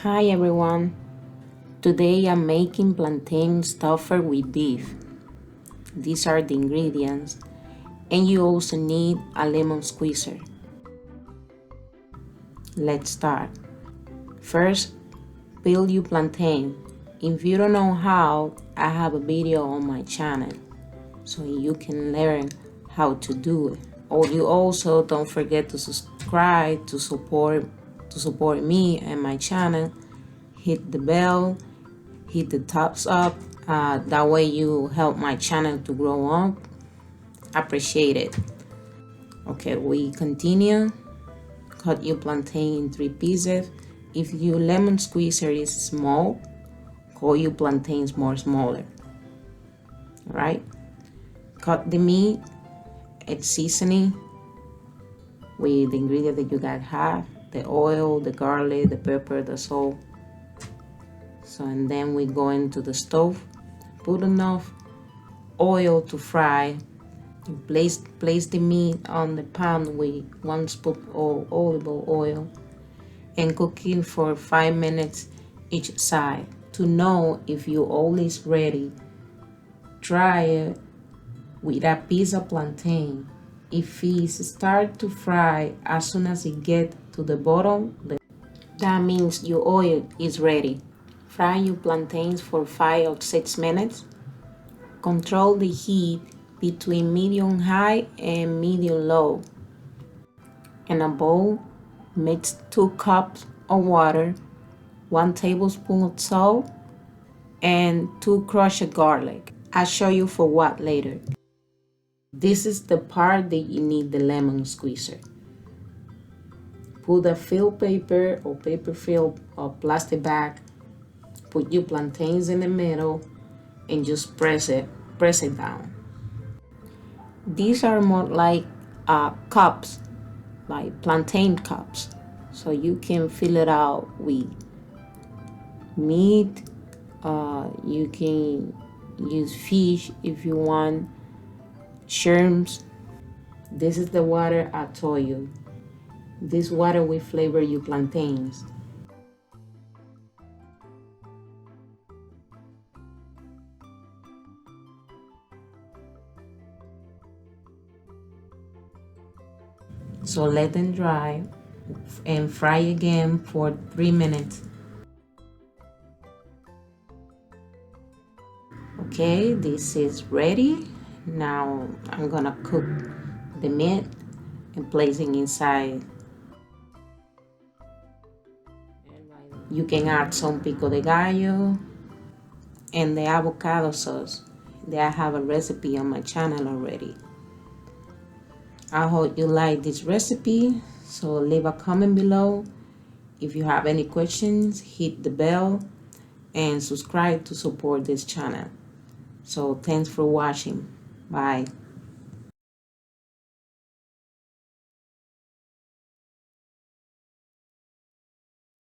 Hi everyone, today I'm making plantain stuffed with beef. These are the ingredients, and you also need a lemon squeezer. Let's start. First, peel your plantain. If you don't know how, I have a video on my channel so you can learn how to do it. Or you also don't forget to subscribe to support me and my channel. Hit the bell, hit the thumbs up. That way you help my channel to grow up. Appreciate it. Okay, we continue. Cut your plantain in 3 pieces. If your lemon squeezer is small, cut your plantains more smaller. All right. Cut the meat, add seasoning with the ingredient that you guys have: the oil, the garlic, the pepper, the salt. So, and then we go into the stove, put enough oil to fry. Place the meat on the pan with 1 spoon of olive oil and cook it for 5 minutes each side. To know if your oil is ready, try it with a piece of plantain. If it starts to fry as soon as it gets to the bottom, that means your oil is ready. Fry your plantains for 5 or 6 minutes. Control the heat between medium high and medium low. In a bowl, mix 2 cups of water, 1 tablespoon of salt, and 2 crushed garlic. I'll show you for what later. This is the part that you need the lemon squeezer. Put a fill paper or paper fill or plastic bag. Put your plantains in the middle and just press it down. These are more like cups, like plantain cups, so you can fill it out with meat. You can use fish if you want, shrimps. This is the water I told you. This water will flavor your plantains. So let them dry and fry again for 3 minutes. Okay, this is ready. Now I'm gonna cook the meat and place it inside. You can add some pico de gallo and the avocado sauce. I have a recipe on my channel already. I hope you like this recipe, so leave a comment below. If you have any questions, hit the bell and subscribe to support this channel. So thanks for watching. Bye.